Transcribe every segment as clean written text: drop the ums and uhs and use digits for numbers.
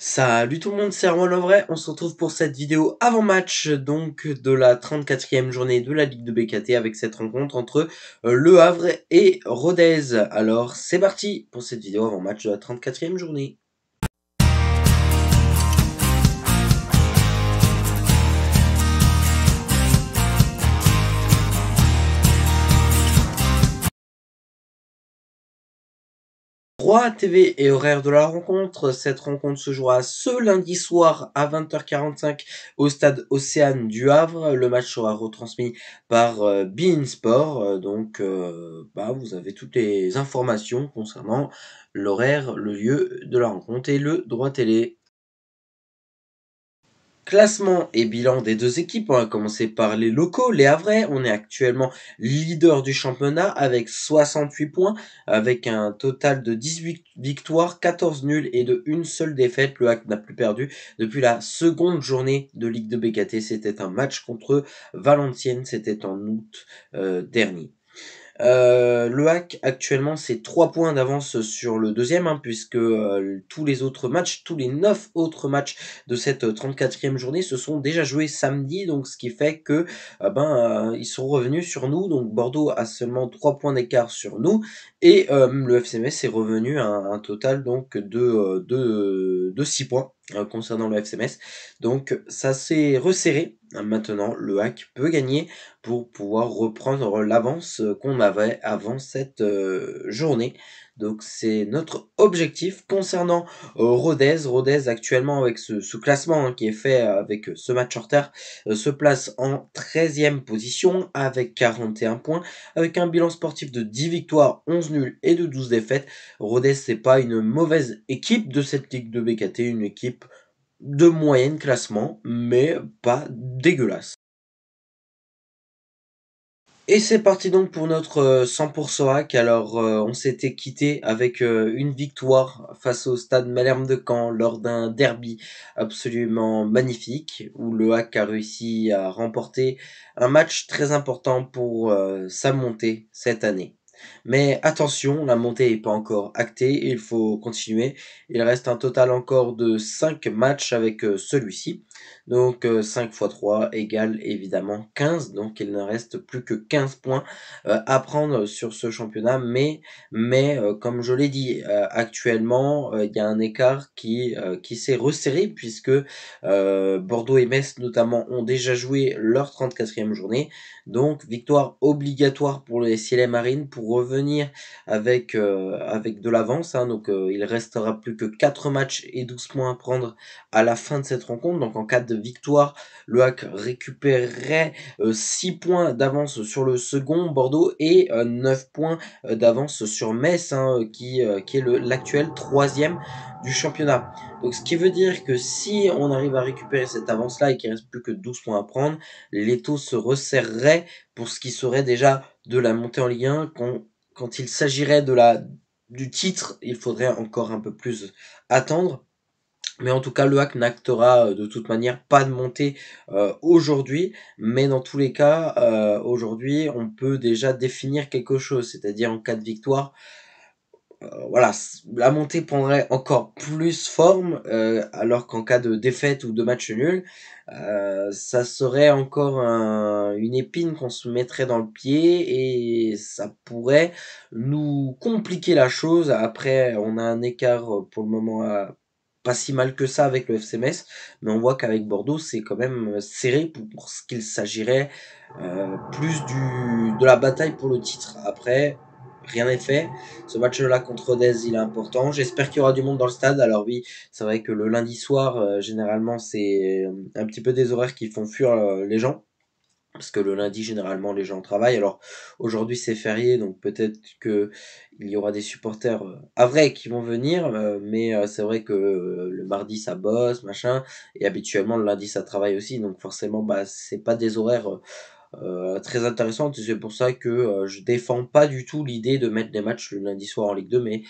Salut tout le monde, c'est Erwan en vrai, on se retrouve pour cette vidéo avant-match donc de la 34e journée de la Ligue de BKT avec cette rencontre entre Le Havre et Rodez. Alors c'est parti pour cette vidéo avant-match de la 34e journée. Droit, TV et horaire de la rencontre. Cette rencontre se jouera ce lundi soir à 20h45 au stade Océane du Havre. Le match sera retransmis par beIN Sport. Vous avez toutes les informations concernant l'horaire, le lieu de la rencontre et le droit télé. Classement et bilan des deux équipes, on va commencer par les locaux, les Havrais. On est actuellement leader du championnat avec 68 points, avec un total de 18 victoires, 14 nuls et de une seule défaite. Le HAC n'a plus perdu depuis la seconde journée de Ligue de BKT. C'était un match contre Valenciennes, c'était en août dernier. Le HAC actuellement c'est 3 points d'avance sur le deuxième, puisque tous les autres matchs, tous les 9 autres matchs de cette 34e journée se sont déjà joués samedi, donc ce qui fait que ils sont revenus sur nous. Donc Bordeaux a seulement 3 points d'écart sur nous et le FCMS est revenu à un total donc de 6 points concernant le FCMS. Donc ça s'est resserré. Maintenant le HAC peut gagner pour pouvoir reprendre l'avance qu'on avait avant cette journée. Donc c'est notre objectif. Concernant Rodez actuellement avec ce classement qui est fait avec ce match en retard, se place en 13e position avec 41 points, avec un bilan sportif de 10 victoires, 11 nuls et de 12 défaites. Rodez, c'est pas une mauvaise équipe de cette ligue de BKT, une équipe de moyenne classement, mais pas dégueulasse. Et c'est parti donc pour notre 100% hack. Alors on s'était quitté avec une victoire face au stade Malherbe de Caen lors d'un derby absolument magnifique où le hack a réussi à remporter un match très important pour sa montée cette année. Mais attention, la montée n'est pas encore actée, il faut continuer. Il reste un total encore de 5 matchs avec celui-ci. Donc 5 x 3 égale évidemment 15. Donc il ne reste plus que 15 points à prendre sur ce championnat. Mais comme je l'ai dit, actuellement, il y a un écart qui s'est resserré puisque Bordeaux et Metz notamment ont déjà joué leur 34e journée. Donc victoire obligatoire pour le SIL Marine pour revenir avec de l'avance. Donc il restera plus que 4 matchs et 12 points à prendre à la fin de cette rencontre. Donc en cas de victoire, le HAC récupérerait 6 points d'avance sur le second Bordeaux et 9 points d'avance sur Metz, qui est l'actuel 3e du championnat. Donc ce qui veut dire que si on arrive à récupérer cette avance-là et qu'il reste plus que 12 points à prendre, les taux se resserreraient pour ce qui serait déjà de la montée en Ligue 1. Quand il s'agirait du titre, il faudrait encore un peu plus attendre. Mais en tout cas, le HAC n'actera de toute manière pas de montée aujourd'hui. Mais dans tous les cas, aujourd'hui, on peut déjà définir quelque chose. C'est-à-dire en cas de victoire, voilà, la montée prendrait encore plus forme, alors qu'en cas de défaite ou de match nul, ça serait encore une épine qu'on se mettrait dans le pied et ça pourrait nous compliquer la chose. Après, on a un écart pour le moment pas si mal que ça avec le FC Metz, mais on voit qu'avec Bordeaux, c'est quand même serré pour ce qu'il s'agirait plus de la bataille pour le titre. Après, rien n'est fait. Ce match-là contre Rodez, il est important. J'espère qu'il y aura du monde dans le stade. Alors oui, c'est vrai que le lundi soir, généralement, c'est un petit peu des horaires qui font fuir les gens. Parce que le lundi, généralement, les gens travaillent. Alors aujourd'hui, c'est férié, donc peut-être que il y aura des supporters havrais qui vont venir. Mais c'est vrai que le mardi, ça bosse, machin. Et habituellement, le lundi, ça travaille aussi. Donc forcément, c'est pas des horaires très intéressante. C'est pour ça que je défends pas du tout l'idée de mettre des matchs le lundi soir en Ligue 2, mais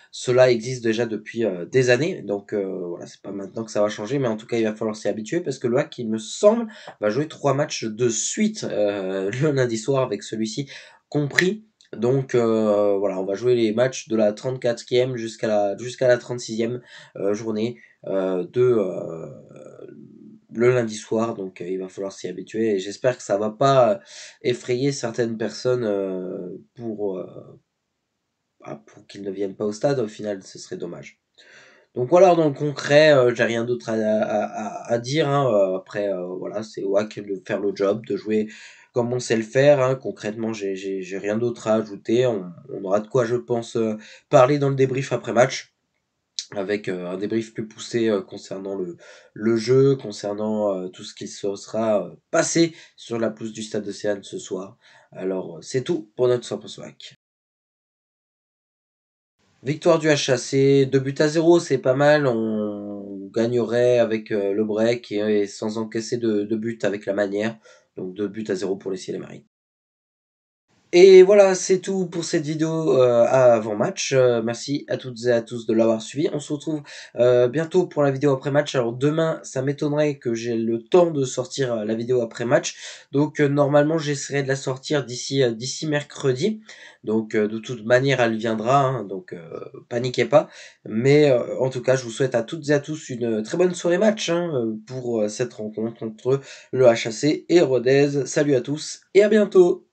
cela existe déjà depuis des années. Donc voilà, c'est pas maintenant que ça va changer, mais en tout cas, il va falloir s'y habituer parce que le HAC, il me semble, va jouer 3 matchs de suite le lundi soir avec celui-ci compris. Donc voilà, on va jouer les matchs de la 34e jusqu'à la 36e journée le lundi soir, donc il va falloir s'y habituer et j'espère que ça va pas effrayer certaines personnes, pour qu'ils ne viennent pas au stade. Au final, ce serait dommage. Donc voilà, dans le concret, j'ai rien d'autre à dire, hein, après, voilà, c'est au hack de faire le job, de jouer comme on sait le faire, hein. Concrètement, j'ai rien d'autre à ajouter. On aura de quoi, je pense, parler dans le débrief après match, avec, un débrief plus poussé, concernant le jeu, concernant, tout ce qui se sera, passé sur la pelouse du Stade Océane ce soir. Alors, c'est tout pour notre 100 hack. Victoire du HAC, 2 buts à 0, c'est pas mal. On gagnerait avec le break et sans encaisser de but avec la manière. Donc 2 buts à 0 pour les Ciel et Marines. Et voilà, c'est tout pour cette vidéo avant-match. Merci à toutes et à tous de l'avoir suivi. On se retrouve bientôt pour la vidéo après-match. Alors demain, ça m'étonnerait que j'ai le temps de sortir la vidéo après-match. Donc normalement, j'essaierai de la sortir d'ici mercredi. Donc de toute manière, elle viendra, hein, donc paniquez pas. Mais en tout cas, je vous souhaite à toutes et à tous une très bonne soirée match, hein, pour cette rencontre entre le HAC et Rodez. Salut à tous et à bientôt.